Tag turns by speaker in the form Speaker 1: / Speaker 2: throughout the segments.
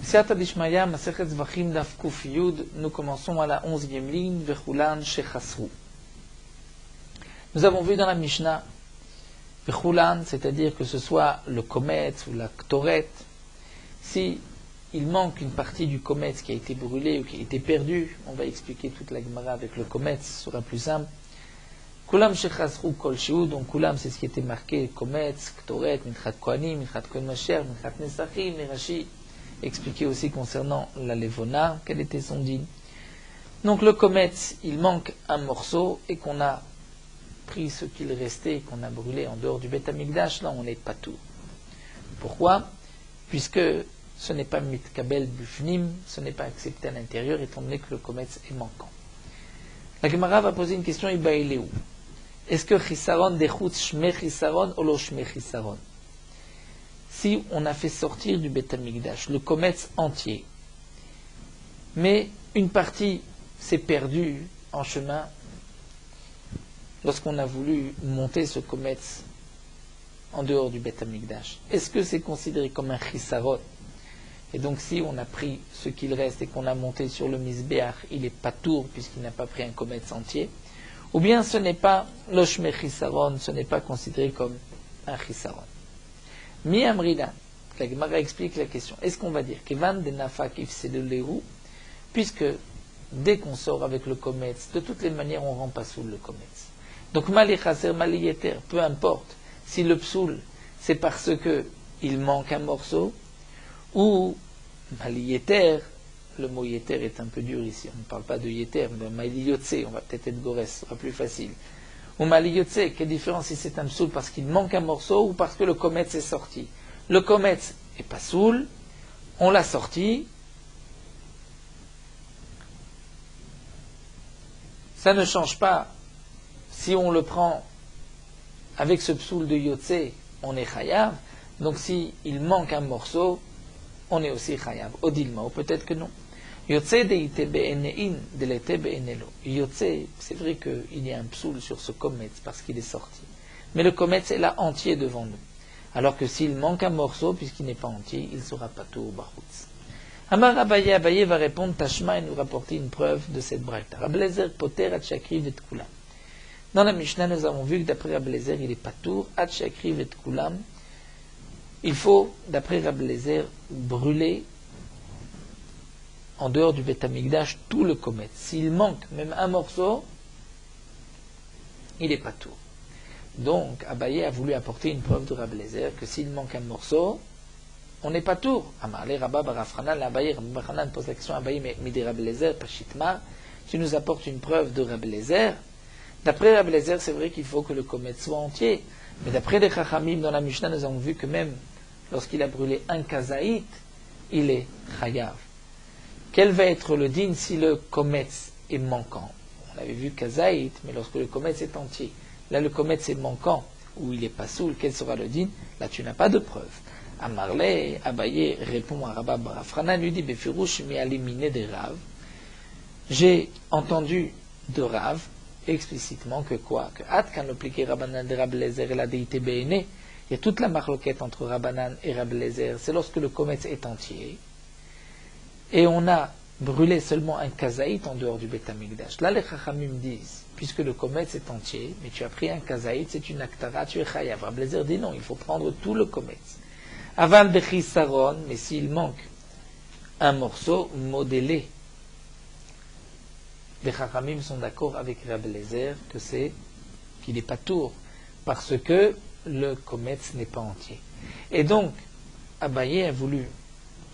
Speaker 1: Siata Dishmaya, Masechet Zvachim Daf Kuf Yud, nous commençons à la 11e ligne, Vechulan Shechasru. Nous avons vu dans la Mishnah, Vechulan, c'est-à-dire que ce soit le kometz ou la ktoret, si il manque une partie du kometz qui a été brûlé ou qui a été perdu, on va expliquer toute la Gemara avec le kometz, ce sera plus simple. Kulam Shechasru Kol Shiu, donc Kulam c'est ce qui était marqué, kometz, ktoret, Minchat Kohanim, Minchat Kohen Masher, Minchat Nesachim, et Rashi expliqué aussi concernant la Levona, quel était son dîme. Donc le kometz, il manque un morceau et qu'on a pris ce qu'il restait, qu'on a brûlé en dehors du Beth Amikdash, là on n'est pas tout. Pourquoi? Puisque ce n'est pas mitkabel bufnim, ce n'est pas accepté à l'intérieur, étant donné que le kometz est manquant. La Gemara va poser une question, Ibaïléou. Est-ce que chisaron dechutz shme chisaron ou lo shme chisaron? Si on a fait sortir du Beth Amikdash le kometz entier, mais une partie s'est perdue en chemin lorsqu'on a voulu monter ce kometz en dehors du Beth Amikdash, est-ce que c'est considéré comme un chisaron? Et donc si on a pris ce qu'il reste et qu'on a monté sur le Mizbeach, il est patour puisqu'il n'a pas pris un kometz entier, ou bien ce n'est pas l'oshme chisaron, ce n'est pas considéré comme un chisaron. Mi amrina, la Gemara explique la question. Est-ce qu'on va dire Kevan de nafak ifsedulehu, puisque dès qu'on sort avec le kometz, de toutes les manières on rend pas soul le kometz. Donc mali chaser, mali yeter, peu importe si le psoul c'est parce que il manque un morceau, ou mali yeter, le mot yeter est un peu dur ici, on ne parle pas de yeter, mais mali yotse, on va peut-être être gores, ce sera plus facile. Ou mali yotse, quelle différence si c'est un psoul parce qu'il manque un morceau ou parce que le kometz est sorti. Le kometz est pas soul, on l'a sorti, ça ne change pas. Si on le prend avec ce psoul de yotse, on est chayav. Donc si il manque un morceau, on est aussi chayav. Odilma, ou peut-être que non. Yotse de ite be'enein, de l'ete be'enelo. Yotse, c'est vrai qu'il y a un psoul sur ce kometz parce qu'il est sorti. Mais le kometz est là entier devant nous. Alors que s'il manque un morceau, puisqu'il n'est pas entier, il sera pas tout au bachutz. Amar Abaye, Abaye va répondre Tashma et nous rapporter une preuve de cette braïta. Rablezer poter at shakri vet kulam. Dans la Mishnah, nous avons vu que d'après Rablezer, il est patour, at shakri vet kulam. Il faut, d'après Rablezer, brûler en dehors du Beth Amikdash tout le kometz. S'il manque même un morceau, il est patour. Donc, Abaye a voulu apporter une preuve de Rablezer que s'il manque un morceau, on n'est pas tour. Amarle Rabba Barafranan, Abaye Rabbachanan pose la question à Abaye, mais midi Rablezer, Pashitma, tu nous apportes une preuve de Rablezer. D'après Rablezer, c'est vrai qu'il faut que le kometz soit entier. Mais d'après les Chachamim, dans la Mishnah, nous avons vu que même lorsqu'il a brûlé un kazaït, il est chayav. Quel va être le din si le kometz est manquant? On avait vu kazaït, mais lorsque le kometz est entier. Là, le kometz est manquant, ou il est pas soul, quel sera le din? Là, tu n'as pas de preuve. Amarle, Abaye répond à Rabba Barafrana, lui dit, Befirouche m'y a éliminé des Rav. J'ai entendu de Rav, explicitement, que quoi? Que Atkan l'appliqué Rabbanan de Rablezer et la déité Béné, il y a toute la marloquette entre Rabbanan et Rablezer, c'est lorsque le kometz est entier, et on a brûlé seulement un kazaït en dehors du Beth Amikdash. Là, les Chachamim disent, puisque le kometz est entier, mais tu as pris un kazaït, c'est une aktara, tu es chayav. Rablezer dit non, il faut prendre tout le kometz. Aval bechisaron, mais s'il manque un morceau modélé, les Chachamim sont d'accord avec Rablezer que c'est qu'il n'est pas tour, parce que le kometz n'est pas entier. Et donc, Abaye a voulu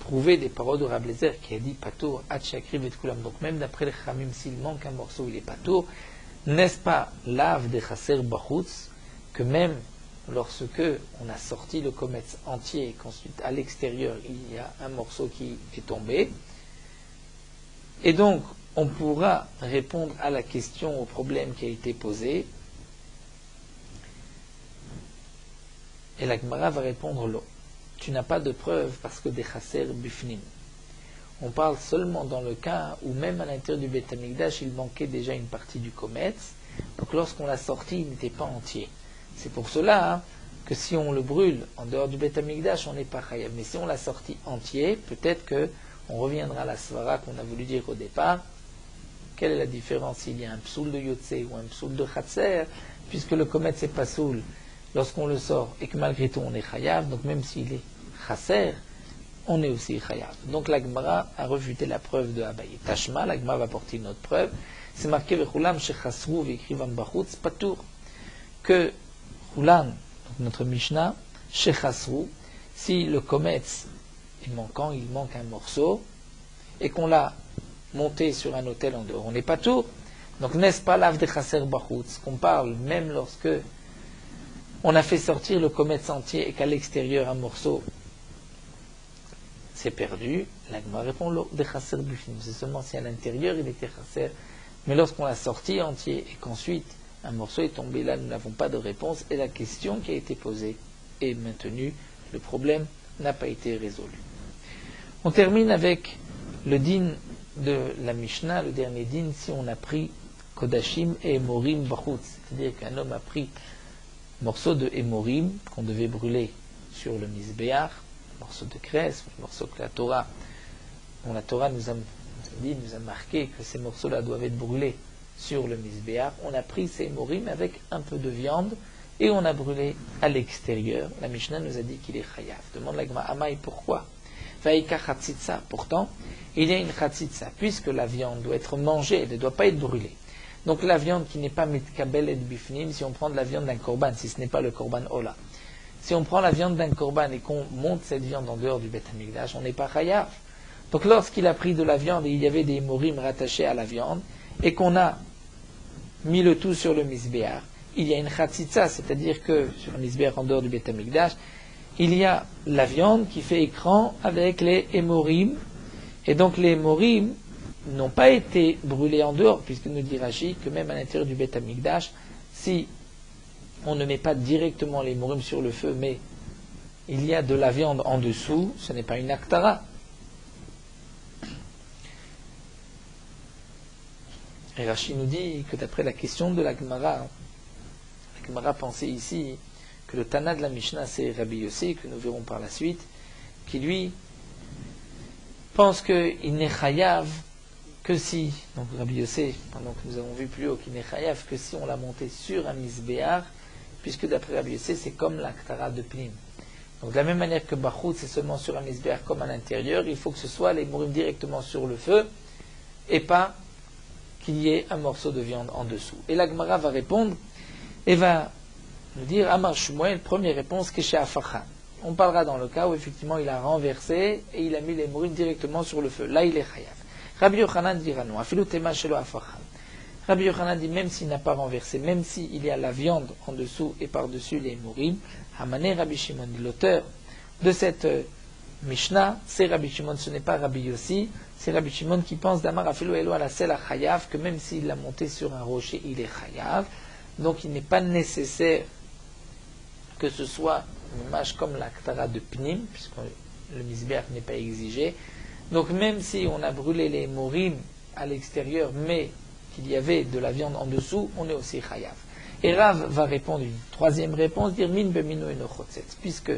Speaker 1: prouver des paroles de Rablezer qui a dit patour, at shakri vet kulam. Donc même d'après les Chachamim, s'il manque un morceau, il est patour. N'est-ce pas l'ave de chaser bachutz que même lorsque on a sorti le kometz entier et qu'ensuite à l'extérieur il y a un morceau qui est tombé, et donc on pourra répondre à la question, au problème qui a été posé, et la Gemara va répondre l'eau. Tu n'as pas de preuve parce que des chaser bufnim. On parle seulement dans le cas où même à l'intérieur du Beth Amikdash, il manquait déjà une partie du kometz. Donc lorsqu'on l'a sorti, il n'était pas entier. C'est pour cela que si on le brûle en dehors du Beth Amikdash, on n'est pas chayav. Mais si on l'a sorti entier, peut-être que on reviendra à la svara qu'on a voulu dire au départ. Quelle est la différence s'il y a un psoul de Yotze ou un psoul de Chatser, puisque le kometz c'est pas soul lorsqu'on le sort et que malgré tout on est chayav, donc même s'il est Chatser, on est aussi chayav. Donc la Gemara a refuté la preuve de Abaye. Tashma, la Gemara va porter une autre preuve. C'est marqué Vechulam shechasru veikrivam bachutz patour, que Chulam, notre Mishnah, shechasru, si le kometz est manquant, il manque un morceau, et qu'on l'a monté sur un autel en dehors, on n'est pas tout. Donc n'est-ce pas l'ave de chasser bachutz qu'on parle même lorsque on a fait sortir le kometz entier et qu'à l'extérieur un morceau s'est perdu? La Gemara répond de chasser bufnim, c'est seulement si à l'intérieur il était chasser, mais lorsqu'on l'a sorti entier et qu'ensuite un morceau est tombé, là nous n'avons pas de réponse et la question qui a été posée est maintenue, le problème n'a pas été résolu. On termine avec le din de la Mishnah, le dernier din, si on a pris Kodashim et Emorim Bachutz, c'est-à-dire qu'un homme a pris un morceau de Emorim qu'on devait brûler sur le Mizbeach, un morceau de graisse, un morceau que la Torah nous a marqué que ces morceaux-là doivent être brûlés sur le Mizbeach. On a pris ces Emorim avec un peu de viande et on a brûlé à l'extérieur. La Mishnah nous a dit qu'il est chayav. Demande la Gemara, Amaï, pourquoi? Vaïka chatzitza, pourtant, il y a une chatzitza, puisque la viande doit être mangée, elle ne doit pas être brûlée. Donc la viande qui n'est pas mitkabel et bifnim, si on prend de la viande d'un korban, si ce n'est pas le korban ola, si on prend la viande d'un korban et qu'on monte cette viande en dehors du Beth Amikdash, on n'est pas chayav. Donc lorsqu'il a pris de la viande et il y avait des morim rattachés à la viande, et qu'on a mis le tout sur le misbéar, il y a une chatzitza, c'est-à-dire que sur le misbéar en dehors du Beth Amikdash, il y a la viande qui fait écran avec les hémorim, et donc les hémorim n'ont pas été brûlés en dehors, puisque nous dit Rashi que même à l'intérieur du Beth Amikdash, si on ne met pas directement les hémorim sur le feu, mais il y a de la viande en dessous, ce n'est pas une aktara. Et Rashi nous dit que d'après la question de la Gemara pensait ici que le Tana de la Mishnah c'est Rabbi Yossi, que nous verrons par la suite, qui lui pense qu'il n'est chayav que si, donc Rabbi Yossi, pendant que nous avons vu plus haut qu'il n'est chayav que si on l'a monté sur un misbéar, puisque d'après Rabbi Yossi c'est comme l'aktara de Pnim. Donc de la même manière que Bachut c'est seulement sur un misbéar comme à l'intérieur, il faut que ce soit les mourim directement sur le feu et pas qu'il y ait un morceau de viande en dessous. Et la Gemara va répondre et va nous dire Amar Shmuel, première réponse, Keshe Afachan. On parlera dans le cas où effectivement il a renversé et il a mis les mourim directement sur le feu. Là il est chayav. Rabbi Yochanan dira non, Afilu tema shelo Afachan. Rabbi Yochanan dit même s'il n'a pas renversé, même s'il y a la viande en dessous et par-dessus les mourim, Hamane Rabbi Shimon, l'auteur de cette Mishnah, c'est Rabbi Shimon, ce n'est pas Rabbi Yossi, c'est Rabbi Shimon qui pense d'Amar Afilu Elo ala sel chayav, que même s'il l'a monté sur un rocher, il est chayav. Donc il n'est pas nécessaire que ce soit une image comme la ktara de Pnim, puisque le misbéach n'est pas exigé. Donc même si on a brûlé les morim à l'extérieur, mais qu'il y avait de la viande en dessous, on est aussi chayav. Et Rav va répondre une troisième réponse, dire min bemino enochotzet, puisque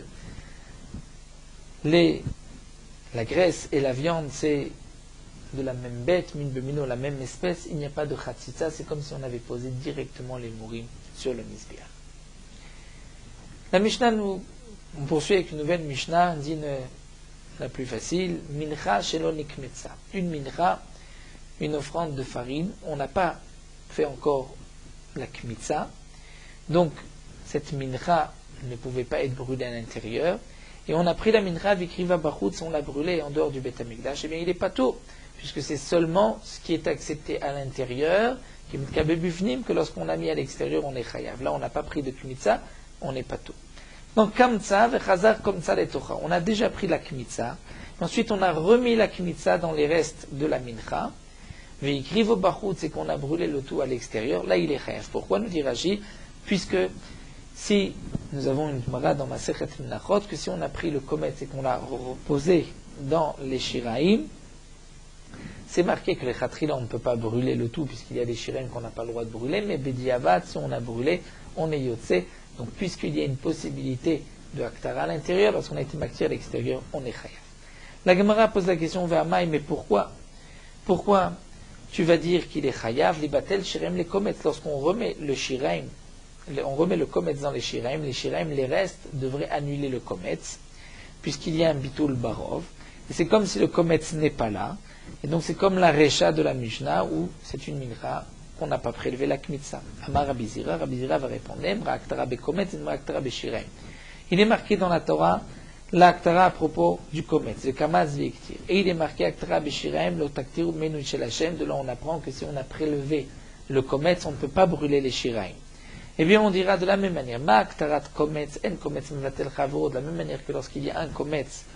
Speaker 1: la graisse et la viande, c'est de la même bête, min bemino, la même espèce, il n'y a pas de chatzitza, c'est comme si on avait posé directement les mourim sur le misbéach. La Mishnah on poursuit avec une nouvelle Mishnah, dit la plus facile, mincha shelo nikmetza. Une mincha, une offrande de farine, on n'a pas fait encore la kmitza, donc cette mincha ne pouvait pas être brûlée à l'intérieur, et on a pris la mincha vikriva bachutz, on l'a brûlée en dehors du Beth Amikdash, et bien il n'est pas tout, puisque c'est seulement ce qui est accepté à l'intérieur, qui est mitkabe bufnim, que lorsqu'on a mis à l'extérieur, on est chayav. Là, on n'a pas pris de kmitza, on n'est pas tout. Donc, kamtza, vechazar kamtza letocha. On a déjà pris la kmitza. Ensuite, on a remis la kmitza dans les restes de la mincha. Veikrivo bachut, c'est qu'on a brûlé le tout à l'extérieur. Là, il est chayav. Pourquoi nous dit Rashi? Puisque si nous avons une gemara dans Masechet Menachot, que si on a pris le komet et qu'on l'a reposé dans les shiraim, c'est marqué que les khatrila, on ne peut pas brûler le tout, puisqu'il y a des shiraim qu'on n'a pas le droit de brûler, mais bediavad, si on a brûlé, on est yotse Donc, puisqu'il y a une possibilité de Aktara à l'intérieur, lorsqu'on a été Maktir à l'extérieur, on est Chayav. La Gemara pose la question vers Maï, mais pourquoi tu vas dire qu'il est Chayav, les batel, Shirem, les Kometz, lorsqu'on remet le Shiraim, on remet le Kometz dans les Shiraim, les restes devraient annuler le Kometz, puisqu'il y a un Bitul Barov, et c'est comme si le Kometz n'est pas là, et donc c'est comme la Recha de la Mishnah, où c'est une Mincha qu'on n'a pas prélevé la Kmitsa. Amar Rabbi Zira va répondre, Emra Aktara be Kometz, Emra Aktara be Shiraim. Il est marqué dans la Torah, l'Aktara à propos du Kometz, le Kamaz Vektir. Et il est marqué Aktara be Shiraim, lo taktiru menu shel Hashem, de là on apprend que si on a prélevé le Kometz, on ne peut pas brûler les Shiraim. Eh bien, on dira de la même manière, Ma Aktarat Kometz, En Kometz Mevatel Chavro, de la même manière que lorsqu'il y a un Kometz,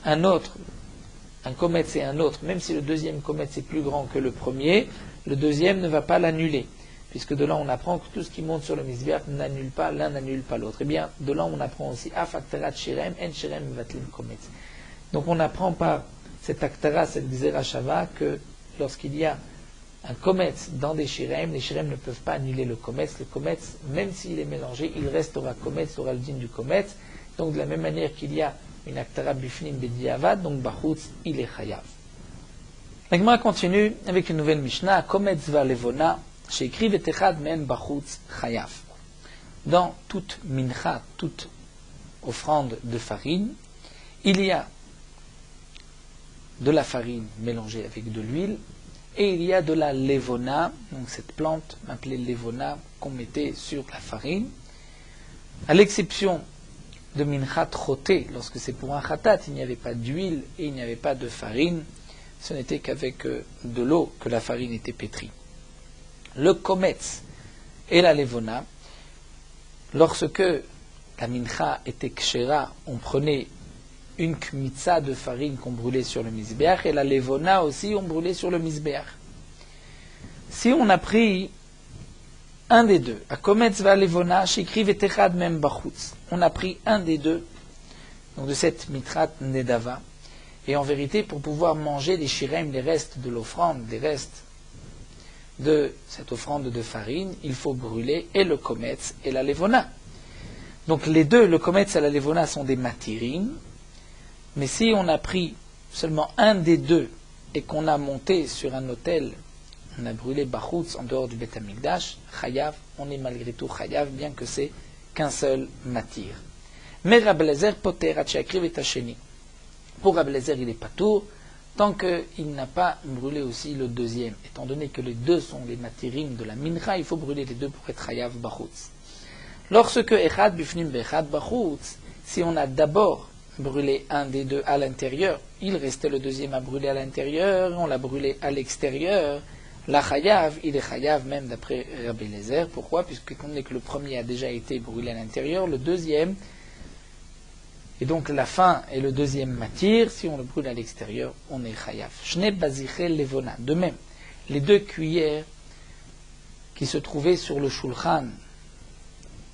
Speaker 1: un Kometz et un autre, même si le deuxième Kometz est plus grand que le premier, le deuxième ne va pas l'annuler. Puisque de là on apprend que tout ce qui monte sur le Mizbeach n'annule pas, l'un n'annule pas l'autre. Eh bien, de là on apprend aussi Af Aktarat Shirem, En Shirem Mevatlim Kometz. Donc on apprend par cet Aktara, cette Gzera Shava, que lorsqu'il y a un Kometz dans des Shirem, les Shirem ne peuvent pas annuler le Kometz. Le Kometz, même s'il est mélangé, il restera Kometz, aura le din du Kometz. Donc de la même manière qu'il y a une Aktara Bifnim Bediavad, donc Bachutz, il est Chayav. La Gemara continue avec une nouvelle Mishnah, Kometz va levona, chez écrit Vetechad men Bachutz Chayav. Dans toute mincha, toute offrande de farine, il y a de la farine mélangée avec de l'huile, et il y a de la levona, donc cette plante appelée levona qu'on mettait sur la farine, à l'exception de minchat choté, lorsque c'est pour un khatat, il n'y avait pas d'huile et il n'y avait pas de farine, ce n'était qu'avec de l'eau que la farine était pétrie. Le kometz et la levona, lorsque la mincha était kshera, on prenait une kmitza de farine qu'on brûlait sur le mizbeach, et la levona aussi on brûlait sur le mizbeach. Si on a pris un des deux, à kometz va levona, shikri vetechad mem bachutz, on a pris un des deux, donc de cette mitrat nedava, et en vérité, pour pouvoir manger les shirem, les restes de l'offrande, les restes de cette offrande de farine, il faut brûler et le kometz et la levona. Donc les deux, le kometz et la levona, sont des matirim, mais si on a pris seulement un des deux et qu'on a monté sur un autel, on a brûlé bachutz en dehors du Beth Amikdash, chayav, on est malgré tout chayav, bien que c'est qu'un seul matir. Mais Rabbi Eliezer poter atchakriv et tacheni. Pour Rabbi Eliezer, il est patour, tant qu'il n'a pas brûlé aussi le deuxième. Étant donné que les deux sont les matirim de la mincha, il faut brûler les deux pour être chayav bachutz. Lorsque echad bifnim bechad bachutz, si on a d'abord brûlé un des deux à l'intérieur, il restait le deuxième à brûler à l'intérieur, on l'a brûlé à l'extérieur, la chayav, il est chayav même d'après Rabbi Eliezer. Pourquoi? Puisque étant donné que le premier a déjà été brûlé à l'intérieur, le deuxième, et donc la fin est le deuxième matir, si on le brûle à l'extérieur, on est chayav. Shne bazichel levona. De même, les deux cuillères qui se trouvaient sur le shulchan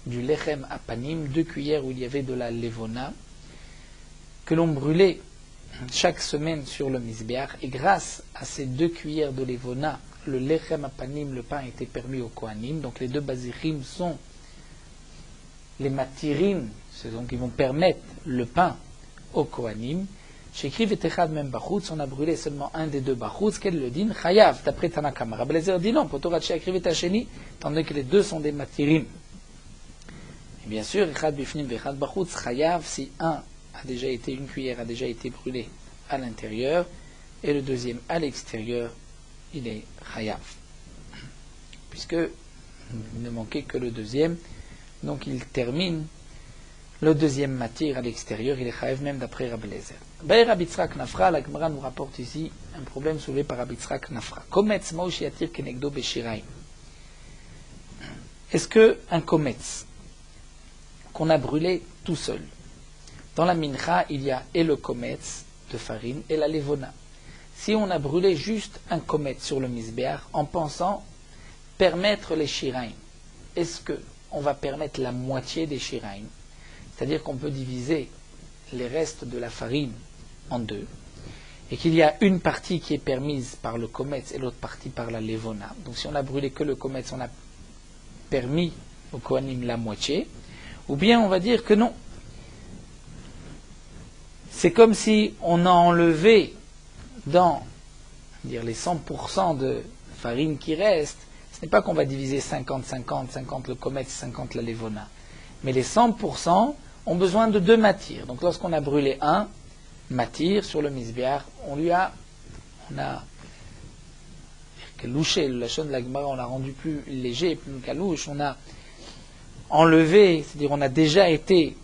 Speaker 1: du lechem apanim, deux cuillères où il y avait de la levona, que l'on brûlait chaque semaine sur le mizbeach, et grâce à ces deux cuillères de levona, le lechem apanim, le pain, était permis au kohanim. Donc les deux bazichim sont les matirim, donc ils vont permettre le pain au kohanim. Chez Kriv et Techad même bachutz, on a brûlé seulement un des deux bachutz, qu'elle le dit, chayav, d'après Tanakama. Rabbi Eliezer dit non, potorat chez Kriv et Tacheni, tandis que les deux sont des matirim. Et bien sûr, echad bifnim vechad bachutz, chayav, si une cuillère a déjà été brûlée à l'intérieur, et le deuxième à l'extérieur, il est chayav. Puisque il ne manquait que le deuxième, donc il termine le deuxième matir à l'extérieur, il est chayav même d'après Rabbi Eliezer. Baï Rabbi Tzrak Nafra, la Gemara nous rapporte ici un problème soulevé par Rabbi Tzrak Nafra. Kometz maush yatir kenegdo beshiraim. Est-ce que un kometz qu'on a brûlé tout seul, dans la mincha, il y a et le kometz de farine et la levona. Si on a brûlé juste un kometz sur le mizbeach en pensant permettre les shiraim, est-ce que on va permettre la moitié des shiraim? C'est-à-dire qu'on peut diviser les restes de la farine en deux, et qu'il y a une partie qui est permise par le kometz et l'autre partie par la levona. Donc si on a brûlé que le kometz, on a permis au kohanim la moitié, Ou bien on va dire que non. C'est comme si on a enlevé dans les 100% de farine qui restent. Ce n'est pas qu'on va diviser 50-50, 50 le kometz, 50 la levona. Mais les 100% ont besoin de 2 matières. Donc lorsqu'on a brûlé un matière sur le misbiar, on a louché, le lachon de la Gemara, on l'a rendu plus léger, plus calouche, on a enlevé, c'est-à-dire on a déjà été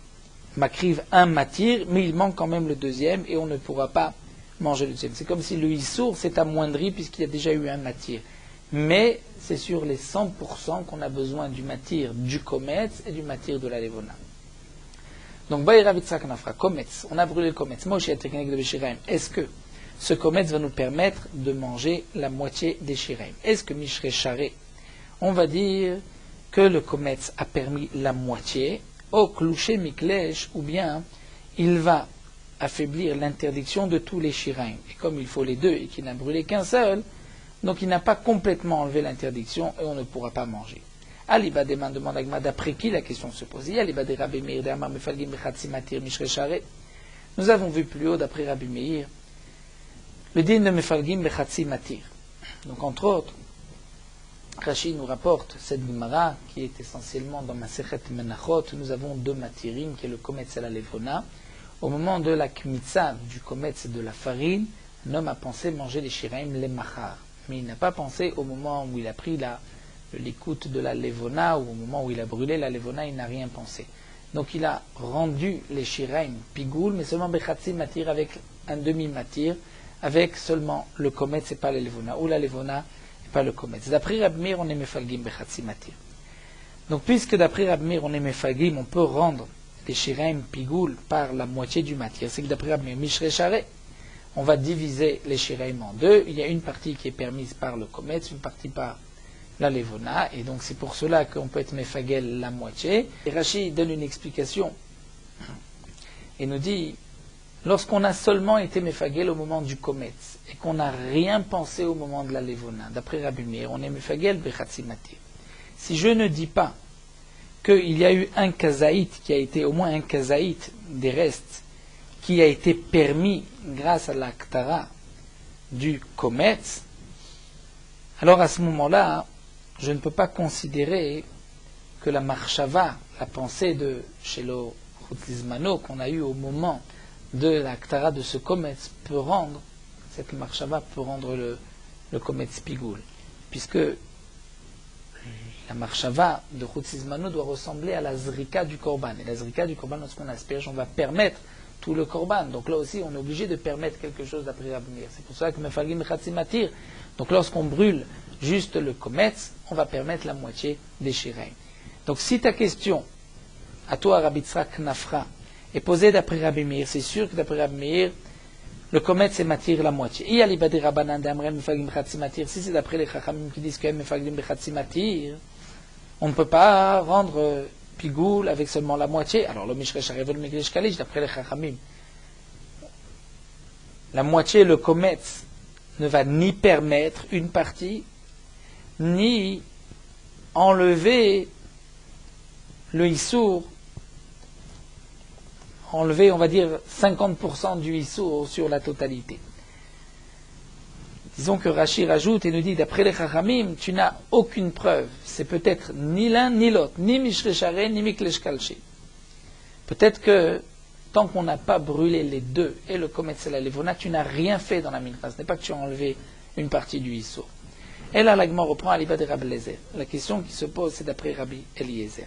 Speaker 1: makriv un matière, mais il manque quand même le deuxième et on ne pourra pas manger le deuxième. C'est comme si le issour s'est amoindri puisqu'il y a déjà eu un matière. Mais c'est sur les 100% qu'on a besoin du matière du kometz et du matière de la levona. Donc, kometz, on a brûlé le kometz. Est-ce que ce kometz va nous permettre de manger la moitié des shiraim? Est-ce que mishre charé, on va dire que le kometz a permis la moitié, au klouché miklesh, ou bien il va affaiblir l'interdiction de tous les shiraim. Et comme il faut les deux et qu'il n'a brûlé qu'un seul, donc il n'a pas complètement enlevé l'interdiction et on ne pourra pas manger. Aliba demande Agma, d'après qui la question se pose? Nous avons vu plus haut, d'après Rabbi Meir, le din de Mefalgim Bechatsi Matir. Donc entre autres, Rashi nous rapporte cette Gemara qui est essentiellement dans Masechet Menachot. Nous avons 2 matirim, qui est le kometz et la levona. Au moment de la kmitza du kometz et de la farine, un homme a pensé manger les shiraim, les machar. Mais il n'a pas pensé au moment où il a pris l'écoute de la levona, ou au moment où il a brûlé la levona, il n'a rien pensé. Donc il a rendu les shiraim pigoul, mais seulement bechatsi matir, avec un demi-matir, avec seulement le kometz et pas la levona, ou la levona et pas le kometz. D'après Rabbi Meir, on est mefalgim bechatsi matir. Donc puisque d'après Rabbi Meir, on est mefalgim, on peut rendre les shiraim pigoul par la moitié du matir. C'est que d'après Rabbi Meir, mishre charé, on va diviser les shiraim en 2. Il y a une partie qui est permise par le kometz, une partie par la levona, et donc c'est pour cela qu'on peut être mefagel la moitié. Et Rashi donne une explication et nous dit, lorsqu'on a seulement été mefagel au moment du kometz et qu'on n'a rien pensé au moment de la levona, d'après Rabbi Meir, on est mefagel bechatsi matir. Si je ne dis pas qu'il y a eu un kazaït qui a été, au moins un kazaït des restes, qui a été permis grâce à la ktara du kometz, alors à ce moment-là, je ne peux pas considérer que la marshava, la pensée de Shelo Chutzizmano qu'on a eue au moment de la ktara de ce kometz, peut rendre, cette marshava peut rendre le kometz pigoul, puisque la marshava de Chutzizmano doit ressembler à la zrika du korban. Et la zrika du korban, lorsqu'on asperge, on va permettre tout le korban. Donc là aussi, on est obligé de permettre quelque chose d'après Rabbi Meir. C'est pour ça que mefalgim bechatsi matir. Donc lorsqu'on brûle juste le kometz, on va permettre la moitié des shiraim. Donc si ta question, à toi Rabbi Tzrak Nafra, est posée d'après Rabbi Meir, c'est sûr que d'après Rabbi Meir, le kometz c'est matir la moitié. Si c'est d'après les chachamim qui disent que mefalgim bechatsi matir, on ne peut pas rendre pigoul avec seulement la moitié. Alors le mishre sharev le miklesh kalish, d'après les chachamim, la moitié, le kometz, ne va ni permettre une partie, ni enlever le issour, enlever, on va dire, 50% du issour sur la totalité. Disons que Rashi rajoute et nous dit, d'après les Chachamim, tu n'as aucune preuve. C'est peut-être ni l'un ni l'autre, ni Mishre Charé, ni Miklesh Kalché. Peut-être que tant qu'on n'a pas brûlé les deux, et le kometz et la levona, tu n'as rien fait dans la mincha. Ce n'est pas que tu as enlevé une partie du issour. Et là, l'Agma reprend à l'Iba de Rabbi Eliezer. La question qui se pose, c'est d'après Rabbi Eliezer.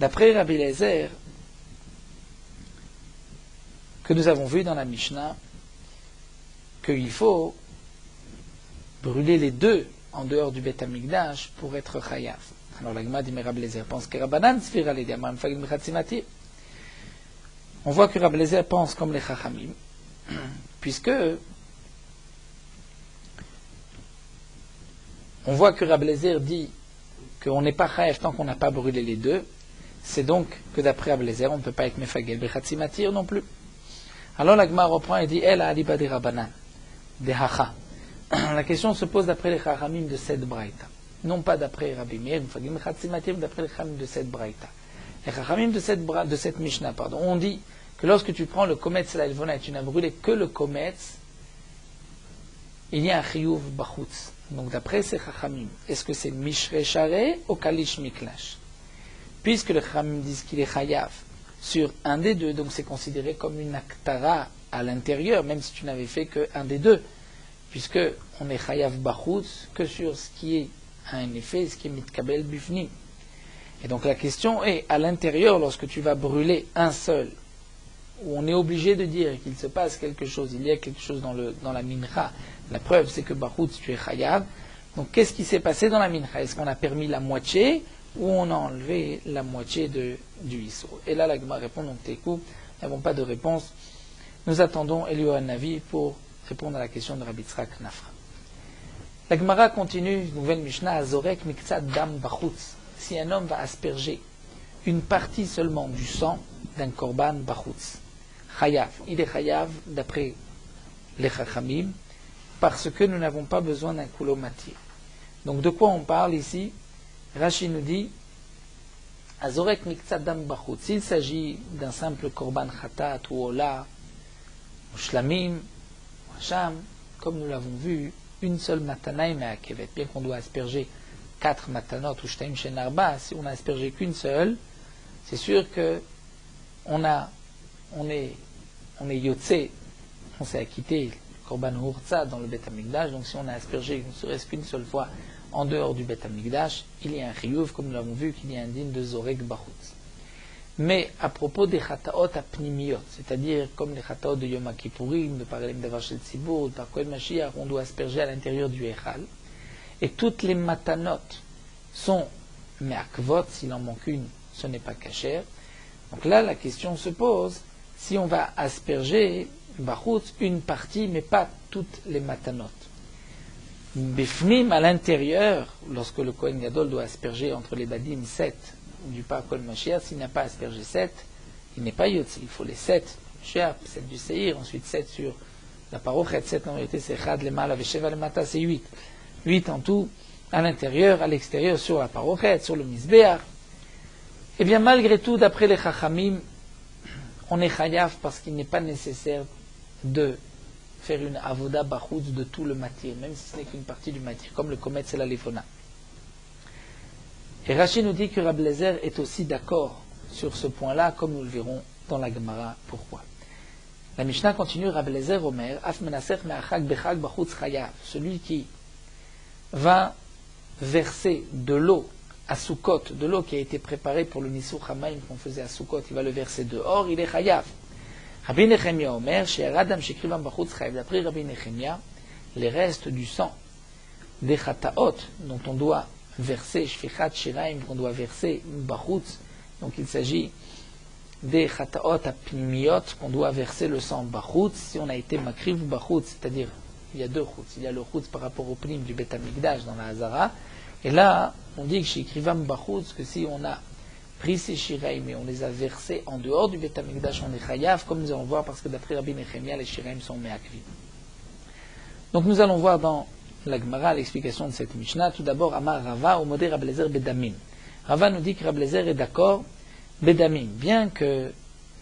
Speaker 1: D'après Rabbi Eliezer, que nous avons vu dans la Mishnah, qu'il faut brûler les deux en dehors du Beth Amikdash pour être chayav. Alors l'Agma dit, mais Rabbi Eliezer pense que Rabbanan sfira les diamants fagim bechatsi matir. On voit que Rabbi Eliezer pense comme les Chachamim, puisque on voit que Rabbi Eliezer dit qu'on n'est pas chayav tant qu'on n'a pas brûlé les deux. C'est donc que d'après Rabbi Eliezer, on ne peut pas être mefagel bechatsi matir non plus. Alors l'Agma reprend et dit, elle a aliba de Rabbanan, de Hacha. La question se pose d'après les Chachamim de cette braïta. Non pas d'après Rabbi Meir, mais d'après les Chachamim de cette braïta. Les Chachamim de cette Mishnah, on dit que lorsque tu prends le kometz la elvona et tu n'as brûlé que le kometz, il y a un chiyuv bachutz. Donc d'après ces Chachamim, est-ce que c'est mishre share ou kalish miklash? Puisque les Chachamim disent qu'il est chayav sur un des deux, donc c'est considéré comme une aktara à l'intérieur, même si tu n'avais fait qu'un des deux, puisque on est chayav bachutz que sur ce qui est un effet, ce qui est mitkabel bifnim. Et donc la question est, à l'intérieur, lorsque tu vas brûler un seul, où on est obligé de dire qu'il se passe quelque chose, il y a quelque chose dans la mincha, la preuve c'est que bachutz tu es chayav, donc qu'est-ce qui s'est passé dans la mincha? Est-ce qu'on a permis la moitié ou on a enlevé la moitié du issur? Et là la Gemara répond, donc Teikou, nous n'avons pas de réponse, nous attendons Eliyahu Navi pour répondre à la question de Rabbi Yitzhak Nafra. La Gemara continue, nouvelle Mishnah, Azorek miktsat dam bachutz. Si un homme va asperger une partie seulement du sang d'un korban bachutz, chayav, il est chayav d'après les chachamim, parce que nous n'avons pas besoin d'un koulomatir. Donc de quoi on parle ici? Rashi nous dit, Azorek miktsat dam bachutz. S'il s'agit d'un simple korban chatat ou ola, ou shlamim, ou hacham, comme nous l'avons vu, une seule matanaï mais à kevet, bien qu'on doit asperger 4 matanot ou shtaim shen arba, si on n'a aspergé qu'une seule, c'est sûr que on est yotze, on s'est acquitté korban hurtza dans le Bet Hamikdash, donc si on a aspergé ne serait-ce qu'une seule fois en dehors du Bet Hamikdash, il y a un chiyuv, comme nous l'avons vu, qu'il y a un din de zorek bachutz. Mais à propos des chataot apnimiot, c'est-à-dire comme les chataot de Yom Kippourim, de Paralem Davar Shel Tzibur, de Par Kohen Mashiach, on doit asperger à l'intérieur du Echal, et toutes les matanot sont me'akvot, s'il en manque une, ce n'est pas kasher. Donc là, la question se pose, si on va asperger bachutz une partie, mais pas toutes les matanot. Bifnim, à l'intérieur, lorsque le Kohen Gadol doit asperger entre les badim 7 du Par Kohen Mashiach, s'il n'a pas aspergé 7, il n'est pas yotzi, il faut les 7 Mashiach, 7 du Seir, ensuite 7 sur la parochet, 7 en vérité c'est Chad, le Mala, Vesheva, le Mata, c'est 8. 8 en tout, à l'intérieur, à l'extérieur, sur la parochet, sur le Mizbeach. Eh bien, malgré tout, d'après les Chachamim, on est chayav parce qu'il n'est pas nécessaire de faire une avoda bachutz de tout le matir, même si ce n'est qu'une partie du matir, comme le kometz et la lefona. Et Rashi nous dit que Rabbi Eliezer est aussi d'accord sur ce point-là, comme nous le verrons dans la Gemara. Pourquoi? La Mishnah continue, Rabbi Eliezer Omer, Af menaser me'achag bechag bachutz chayav, celui qui va verser de l'eau à Sukkot, de l'eau qui a été préparée pour le Nisur Hamaim qu'on faisait à Sukkot, il va le verser dehors, il est chayav. Rabbi Nechemia Omer, chez Radam Shekrivam Bachutz Chayav, d'après Rabbi Nechemia, les restes du sang des chataot dont on doit verser, Shfichat Shiraim, qu'on doit verser Bachutz, donc il s'agit des chataot apnimiot, qu'on doit verser le sang Bachutz, si on a été makriv Bachutz, c'est-à-dire, il y a deux chutz, il y a le chutz par rapport au pnim du Bet Hamikdash dans la Hazara, et là, on dit que chez Krivam Bachutz, que si on a pris ces shiraim et on les a versés en dehors du Bet Hamikdash, on est chayav, comme nous allons voir, parce que d'après Rabbi Nechemia, les shiraim sont me'akvim. Donc nous allons voir dans la Gemara l'explication de cette Mishnah. Tout d'abord, Amar Rava, au modé Rabbi Eliezer Bedamim. Rava nous dit que Rabbi Eliezer est d'accord, Bedamim, bien que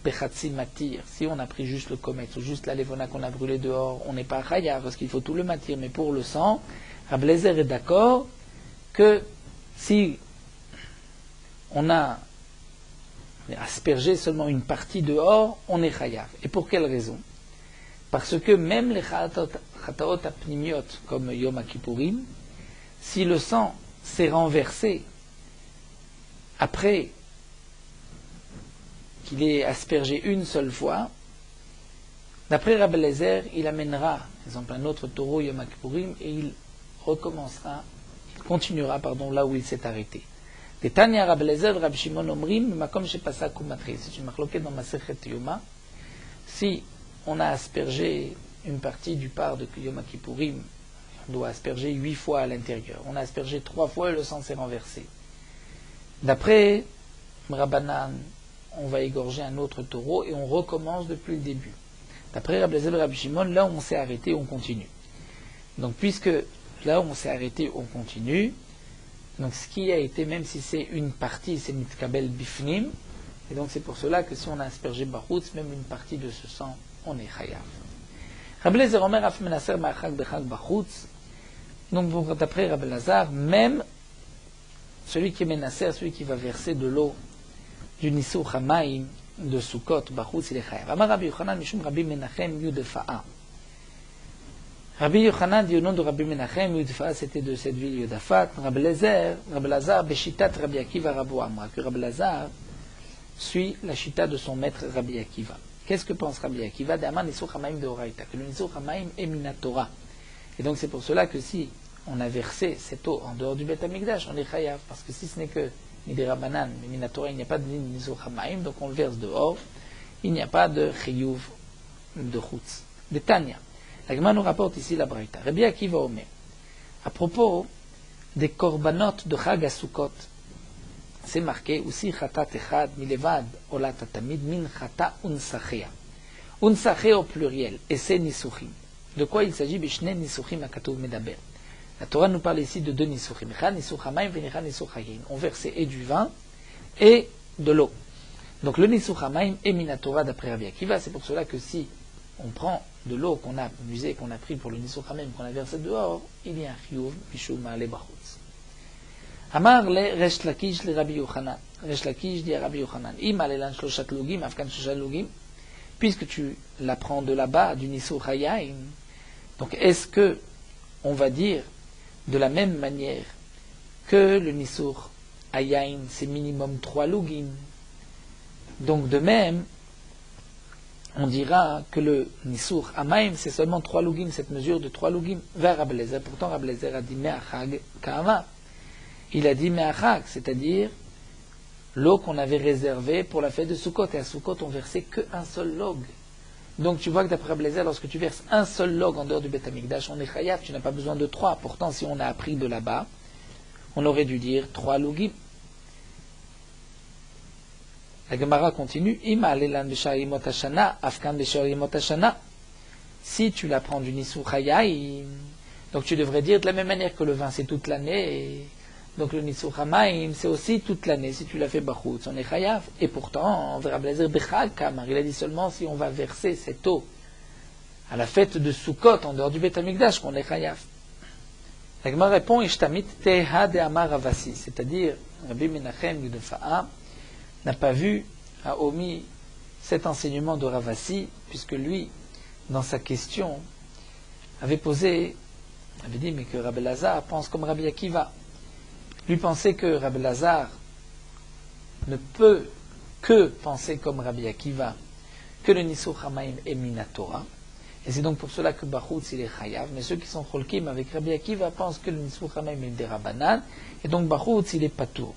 Speaker 1: Bechatsi Matir, si on a pris juste le kometz ou juste la levona qu'on a brûlé dehors, on n'est pas chayav, parce qu'il faut tout le matir, mais pour le sang, Rabbi Eliezer est d'accord que si on a aspergé seulement une partie dehors, on est chayav. Et pour quelle raison? Parce que même les chataot apnimiot, comme Yom Kippourim, si le sang s'est renversé après qu'il ait aspergé une seule fois, d'après Rabbi Eliezer, il amènera, par exemple, un autre taureau Yom Kippourim et il recommencera, il continuera, là où il s'est arrêté. Des Tanya Rabbi Eliezer, Rabbi Shimon Omrim, Makom Shepasa Kumatri. C'est une marloquette dans Masechet Yoma. Si on a aspergé une partie du par de Yom Kippourim, on doit asperger 8 fois à l'intérieur. On a aspergé 3 fois et le sang s'est renversé. D'après Rabbanan, on va égorger un autre taureau et on recommence depuis le début. D'après Rabbi Eliezer et Rabbi Shimon, là où on s'est arrêté, on continue. Donc puisque là où on s'est arrêté, on continue, donc ce qui a été, même si c'est une partie, c'est mitkabel bifnim, Et donc c'est pour cela que si on a aspergé Bachoutz, même une partie de ce sang, on est chayav. Rabbi Elazar Omer af menaser ma'achag bechag Bachoutz. Donc d'après Rabbi Elazar, même celui qui est menacer, celui qui va verser de l'eau du Nisur Hamaim de Sukkot, Bachoutz, il est chayav. Amar Rabbi Yochanan Mishum Rabbi Menachem Yudefa'a. Rabbi Yochanan dit au nom de Rabbi Menachem, Yudefa'a c'était de cette ville Yudafat. Rabbi Elazar, Beshitat Rabbi Akiva Rabu Amra, que Rabbi Elazar suit la chita de son maître Rabbi Akiva. Qu'est-ce que pense Rabbi Akiva? D'Aman Nisur Hamaim de Horaïta, que le Nisur Hamaim est Minatora. Et donc c'est pour cela que si on a versé cette eau en dehors du Beth Amikdash, on est chayav, parce que si ce n'est que Midera Banan, mais Minatora, il n'y a pas de Nisur Hamaim, donc on le verse dehors, il n'y a pas de chiyuv de chutz. De Tanya. La Gemara nous rapporte ici la Braïta. Rabbi Akiva Omer, à propos des korbanot de Chag HaSukkot, c'est marqué aussi chatat echad milevad olat tamid min chata unsachea. Unsachea au pluriel, et c'est nisuchim. De quoi il s'agit? Bishne nisuchim akatuv medaber. La Torah nous parle ici de deux nisuchim. Echad nisuch hamayim v'echad nisuch hayin. On versait et du vin et de l'eau. Donc le nisuch hamayim est minatora d'après Rabbi Akiva. C'est pour cela que si on prend de l'eau qu'on a musée, qu'on a pris pour le nisuch hamayim, qu'on a versé dehors, il y a un chiyuv mishum ma'ale bachutz. Amar le Resh Lakish le Rabbi Yochanan. Resh Lakish dit à Rabbi Yochanan, Im alelan shloshat lugim, afkan shloshat lugim, puisque tu l'apprends de là-bas, du Nisur Hayayim, donc est-ce que on va dire de la même manière que le Nisur Hayayim, c'est minimum 3 lugim? Donc de même, on dira que le Nisur Hamayim, c'est seulement 3 lugim, cette mesure de 3 lugim, vers Rabbi Elazar. Pourtant Rabbi Elazar a dit Me'achag Ka'ama. Il a dit Me'achak, c'est-à-dire l'eau qu'on avait réservée pour la fête de Sukkot. Et à Sukkot, on versait qu'un seul log. Donc tu vois que d'après Rabbi Elazar, lorsque tu verses un seul log en dehors du Beth Amikdash, on est chayav, tu n'as pas besoin de 3. Pourtant, si on a appris de là-bas, on aurait dû dire 3 logim. La Gemara continue, Ima lelan b'sharimot hashana, afkan b'sharimot hashana. Si tu l'apprends du Nisur Hayayim, donc tu devrais dire de la même manière que le vin, c'est toute l'année. Donc le Nisur Hamayim, c'est aussi toute l'année. Si tu l'as fait Bachoutz, on est chayav. Et pourtant, on verra Blazer Bechag Kamar. Il a dit seulement si on va verser cette eau à la fête de Sukkot, en dehors du Beth Amikdash, qu'on est chayav. La Gemara répond, Ishtamit Teha de Amar Ravasi. C'est-à-dire, Rabbi Menachem Yudefa'a n'a pas vu, a omis cet enseignement de Ravasi, puisque lui, dans sa question, avait dit, mais que Rabbi Elazar pense comme Rabbi Akiva. Lui pensait que Rabbi Elazar ne peut que penser comme Rabbi Akiva, que le Nisur Hamayim est minatora, et c'est donc pour cela que Bachoutz il est chayav, mais ceux qui sont cholkim avec Rabbi Akiva pensent que le Nisur Hamayim est des Rabbanan, et donc Bachoutz il est patour.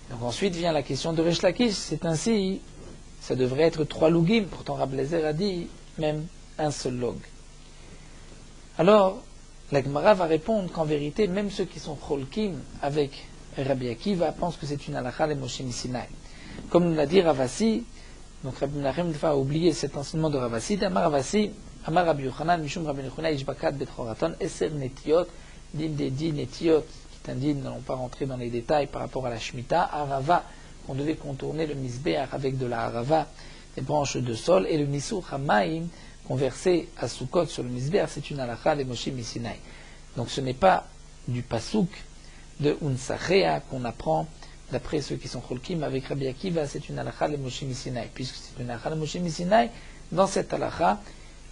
Speaker 1: Donc ensuite vient la question de Resh Lakish, c'est ainsi, ça devrait être 3 lugim, pourtant Rabbi Elazar a dit même un seul log. Alors, la Gemara va répondre qu'en vérité, même ceux qui sont cholkim avec Rabbi Akiva pensent que c'est une halakha le Moshe Sinai. Comme nous l'a dit Ravasi, donc Rabbi Menachem a oublié cet enseignement de Ravasi, Amar Ravasi, Amar Rabbi Yochanan, Mishum Rabbi Yochanan, Ishbakat Betroraton, Eser Netiot, din des 10 Netiot, qui est un din, nous n'allons pas rentrer dans les détails par rapport à la Shemitah, Arava, qu'on devait contourner le Misbeach avec de la Arava, des branches de sol, et le Nisur Hamayim, qu'on versait à Sukkot sur le Misbeach, c'est une halakha le Moshe Sinai. Donc ce n'est pas du pasouk de Unsachea qu'on apprend d'après ceux qui sont cholkim avec Rabbi Akiva, c'est une halakha le Moshe Sinai. Puisque c'est une halakha le Moshe Sinai, dans cette halakha,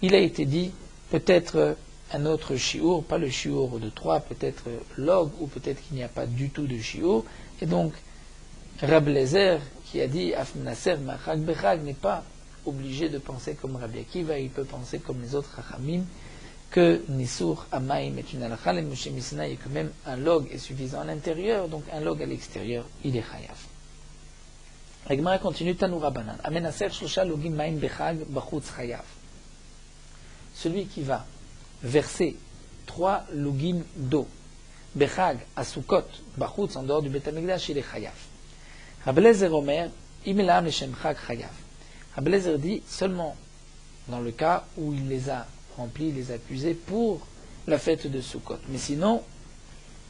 Speaker 1: il a été dit peut-être un autre shiur, pas le shiur de 3, peut-être log, ou peut-être qu'il n'y a pas du tout de shiur. Et donc, Rabbi Elazar, qui a dit Afnaser Machag Bechag, n'est pas obligé de penser comme Rabbi Akiva, il peut penser comme les autres Chachamim, que Nisur Hamayim est une halakha le Moshe Sinai et que même un log est suffisant à l'intérieur, donc un log à l'extérieur, il est chayav. La Gemara continue, Tanura Banan. Amenaser shlosha logim maim bechag bachutz chayav. Celui qui va verser 3 logim d'eau, bechag à Sukkot, bachutz en dehors du Beth Amikdash, il est chayav. Rabbi Elazar Omer, imilam leshem chag chayav. Rabbi Elazar dit seulement dans le cas où il les a remplis, les a accusés pour la fête de Sukkot. Mais sinon,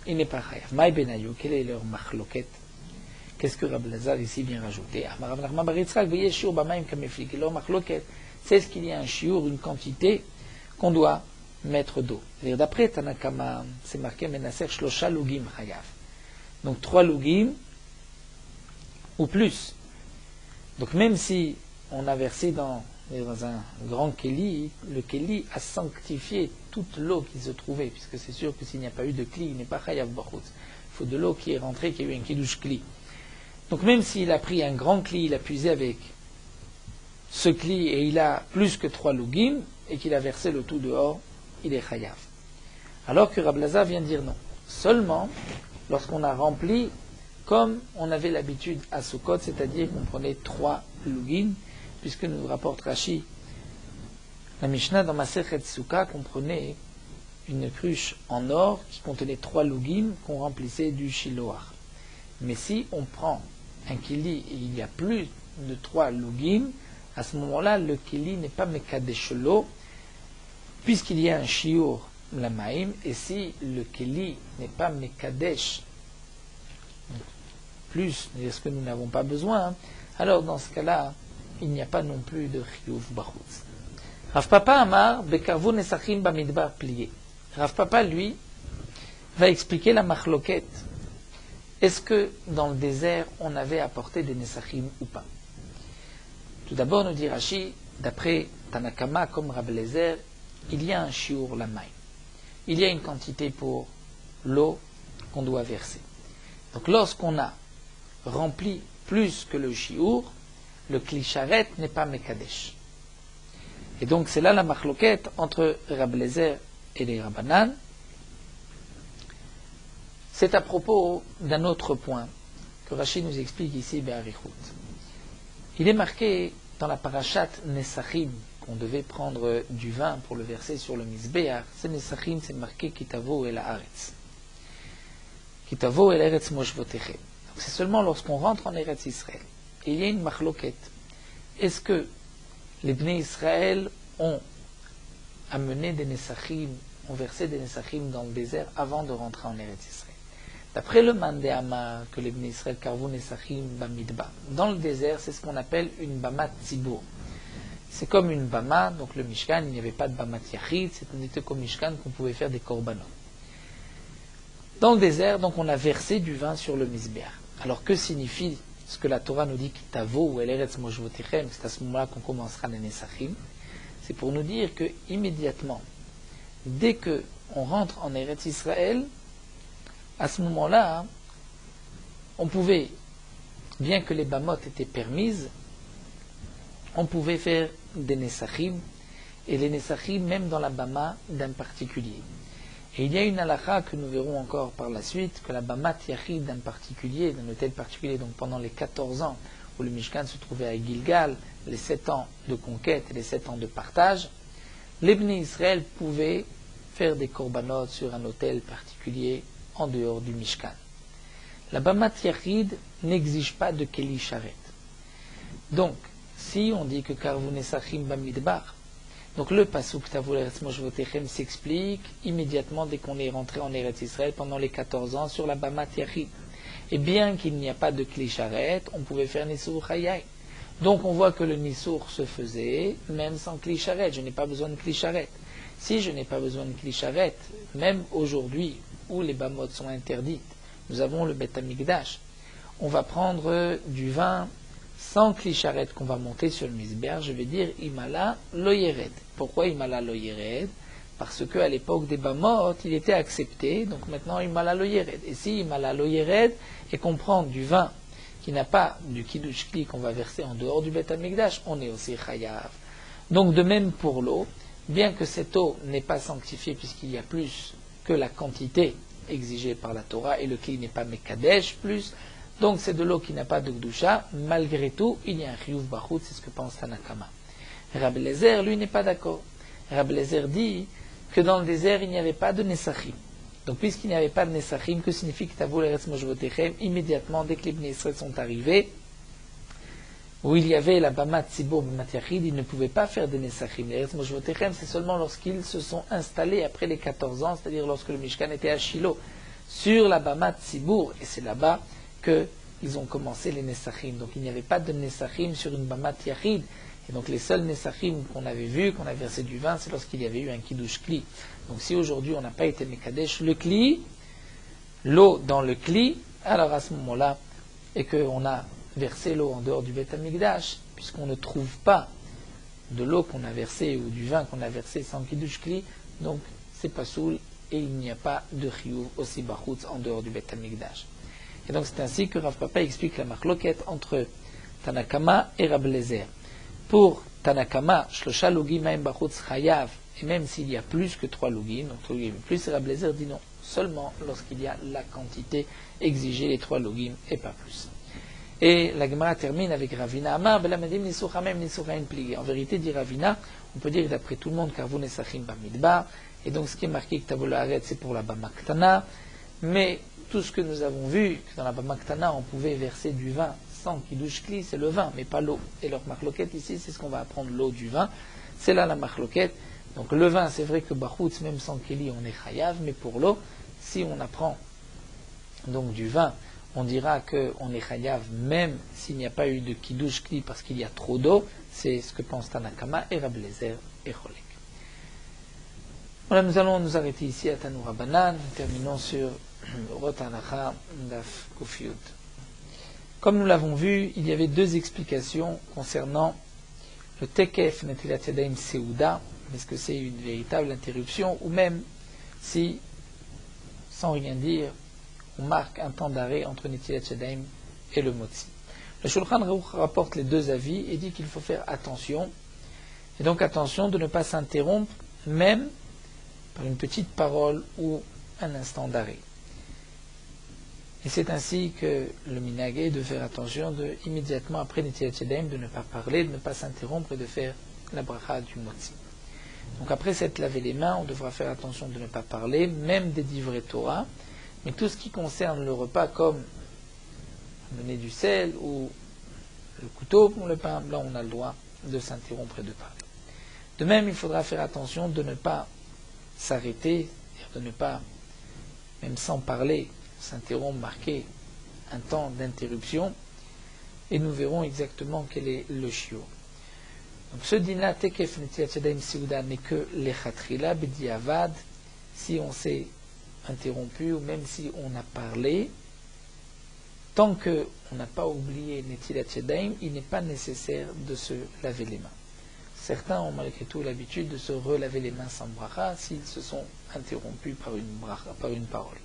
Speaker 1: il n'est pas chayav. Maï benayu, quelle est leur machloket? Qu'est-ce que Rabbi Elazar ici vient rajouter? C'est ce qu'il y a un shiur, une quantité qu'on doit mettre d'eau. C'est-à-dire d'après Tanakama, c'est marqué Menaser Shlosha Lugim Chayav. Donc 3 lugim ou plus. Donc même si on a versé dans un grand keli, le keli a sanctifié toute l'eau qui se trouvait, puisque c'est sûr que s'il n'y a pas eu de kli, il n'est pas chayav bachutz. Il faut de l'eau qui est rentrée, qui a eu un kiddush kli. Donc même s'il a pris un grand kli, il a puisé avec ce kli et il a plus que 3 lugim et qu'il a versé le tout dehors, il est chayav. Alors que Rabbi Elazar vient dire non. Seulement lorsqu'on a rempli comme on avait l'habitude à Sukkot, c'est-à-dire qu'on prenait 3 lugim, puisque nous rapporte Rashi, la Mishnah dans Masechet Sukkah comprenait une cruche en or qui contenait 3 lugim qu'on remplissait du shiloach. Mais si on prend un kili et il y a plus de 3 lugim, à ce moment-là, le kili n'est pas mekadesh l'eau, puisqu'il y a un shiur lamaim, et si le kili n'est pas mekadesh plus, est-ce que nous n'avons pas besoin, alors dans ce cas-là, il n'y a pas non plus de chiyuv bachutz. Rav Papa Amar, bekarvu nesachim bamidbar plié. Rav Papa, lui, va expliquer la machloket. Est-ce que dans le désert, on avait apporté des nesachim ou pas? Tout d'abord, nous dit Rashi, d'après Tanakama, comme Rabbi Elazar, il y a un shiur lamaim. Il y a une quantité pour l'eau qu'on doit verser. Donc lorsqu'on a rempli plus que le shiur, le klisharet n'est pas mekadesh. Et donc c'est là la machloket entre Rabbi Elazar et les Rabbanan. C'est à propos d'un autre point que Rashi nous explique ici, Be'arichut. Il est marqué dans la parashat Nesachim qu'on devait prendre du vin pour le verser sur le Mizbeach. C'est Nesachim, c'est marqué Kitavo el haaretz. Kitavo el haaretz moshvotechem. C'est seulement lorsqu'on rentre en Eretz Israël. Et il y a une machloket. Est-ce que les Bnei Israël ont amené des Nesachim, ont versé des Nesachim dans le désert avant de rentrer en Eretz Israël? D'après le Mandéama, que les Bnei Israël karvu Nesachim bamidba, dans le désert, c'est ce qu'on appelle une Bama Tzibur. C'est comme une Bama, donc le Mishkan, il n'y avait pas de Bama Yachid, c'était comme Mishkan qu'on pouvait faire des korbanot. Dans le désert, donc on a versé du vin sur le Mizbeach. Alors que signifie ce que la Torah nous dit Kitavo ou El Eretz Moshvotechem, c'est à ce moment-là qu'on commencera les Nesachim? C'est pour nous dire que immédiatement, dès que on rentre en Eretz Israël, à ce moment-là, on pouvait, bien que les Bamot étaient permises, on pouvait faire des Nesachim, et les Nesachim même dans la Bama d'un particulier. Et il y a une halakha que nous verrons encore par la suite, que la Bama Yachid d'un particulier, d'un hôtel particulier, donc pendant les 14 ans où le Mishkan se trouvait à Gilgal, les 7 ans de conquête et les 7 ans de partage, les Bnei Israël pouvaient faire des korbanot sur un hôtel particulier en dehors du Mishkan. La Bama Yachid n'exige pas de Keli Sharet. Donc, si on dit que Karvu Nesachim Bamidbar, donc le pasuk Tavou l'Eretz Moshvotechem s'explique immédiatement dès qu'on est rentré en Eretz Israël pendant les 14 ans sur la Bama Yachid. Et bien qu'il n'y a pas de Kli Sharet, on pouvait faire Nisur Hayai. Donc on voit que le Nisur se faisait même sans Kli Sharet. Je n'ai pas besoin de Kli Sharet. Si je n'ai pas besoin de Kli Sharet, même aujourd'hui où les Bamot sont interdites, nous avons le Bet Hamikdash. On va prendre du vin sans Kli Sharet qu'on va monter sur le Mizbeach, je vais dire Imala lo yered. Pourquoi Imala lo yered? Parce qu'à l'époque des Bamot, il était accepté, donc maintenant Imala lo yered. Et si Imala lo yered, et qu'on prend du vin qui n'a pas du Kiddush Kli qu'on va verser en dehors du Bet Hamikdash, on est aussi Chayav. Donc de même pour l'eau, bien que cette eau n'est pas sanctifiée puisqu'il y a plus que la quantité exigée par la Torah, et le Kli n'est pas Mekadesh plus, donc c'est de l'eau qui n'a pas de Gdusha, malgré tout, il y a un Chiyuv Bachut, c'est ce que pense Tanakama. Rabbi Elazar, lui, n'est pas d'accord. Rabbi Elazar dit que dans le désert, il n'y avait pas de Nesachim. Donc puisqu'il n'y avait pas de Nesachim, que signifie que Tavou l'Eretz Moshvotechem, immédiatement, dès que les Bnei Israël sont arrivés, où il y avait la Bama Tzibur Bama Yachid, ils ne pouvaient pas faire de Nesachim. L'Eretz Moshvotechem, c'est seulement lorsqu'ils se sont installés après les 14 ans, c'est-à-dire lorsque le Mishkan était à Shiloh, sur la Bama Tzibur, et c'est là-bas que ils ont commencé les Nessachim. Donc il n'y avait pas de Nessachim sur une Bamat Yachid. Et donc les seuls Nessachim qu'on avait vus, qu'on a versé du vin, c'est lorsqu'il y avait eu un Kiddush Kli. Donc si aujourd'hui on n'a pas été Mekadesh le Kli, l'eau dans le Kli, alors à ce moment-là, et qu'on a versé l'eau en dehors du Beth Amikdash, puisqu'on ne trouve pas de l'eau qu'on a versée ou du vin qu'on a versé sans Kiddush Kli, donc c'est pas soul et il n'y a pas de Chiyuv aussi Bachutz en dehors du Beth Amikdash. Et donc c'est ainsi que Rav Papa explique la marloquette entre Tanakama et Rab Lezer. Pour Tanakama, Shlosha Lugim Maim Bachutz Chayav, et même s'il y a plus que 3 Lugim, donc 3 Lugim plus, Rab Lezer dit non, seulement lorsqu'il y a la quantité exigée, les 3 Lugim et pas plus. Et la Gemara termine avec Ravina Amar, Belamadim Nisuchamem Nisuchaim Pligé. En vérité, dit Ravina, on peut dire d'après tout le monde, car vous Nesachim Bamidbar, et donc ce qui est marqué que Tavol Haaretz, c'est pour la Bamaktana, mais tout ce que nous avons vu, que dans la Bamaktana, on pouvait verser du vin sans Kiddush Kli, c'est le vin, mais pas l'eau. Et leur marloquette ici, c'est ce qu'on va apprendre, l'eau du vin. C'est là la marloquette. Donc le vin, c'est vrai que Bachutz, même sans Kli, on est Chayav, mais pour l'eau, si on apprend donc du vin, on dira qu'on est Chayav, même s'il n'y a pas eu de Kiddush Kli, parce qu'il y a trop d'eau. C'est ce que pense Tanakama et Rab Lezer et Cholek. Voilà, nous allons nous arrêter ici à Tanu Rabbanan. Nous terminons sur Rot Halacha Daf Kufiyud. Comme nous l'avons vu, il y avait 2 explications concernant le Tekef Netilat Yadayim Seuda. Est-ce que c'est une véritable interruption, ou même si, sans rien dire, on marque un temps d'arrêt entre Netilat Yadayim et le Motzi. Le Shulchan Aruch rapporte les 2 avis et dit qu'il faut faire attention. Et donc attention de ne pas s'interrompre, même par une petite parole ou un instant d'arrêt. Et c'est ainsi que le minhag est de faire attention de, immédiatement après Netilat Yadayim, de ne pas parler, de ne pas s'interrompre et de faire la bracha du Motzi. Donc après s'être lavé les mains, on devra faire attention de ne pas parler, même des divrei Torah, mais tout ce qui concerne le repas, comme donner du sel ou le couteau pour le pain, là on a le droit de s'interrompre et de parler. De même, il faudra faire attention de ne pas s'arrêter, de ne pas, même sans parler, s'interrompre, marquer un temps d'interruption, et nous verrons exactement quel est le shiur. Donc ce din-là, Tekef Netilat Yadayim Seuda, n'est que l'Echatrila B'diavad, si on s'est interrompu ou même si on a parlé, tant qu'on n'a pas oublié Netilat Yadayim, il n'est pas nécessaire de se laver les mains. Certains ont malgré tout l'habitude de se relaver les mains sans bracha s'ils se sont interrompus par une parole.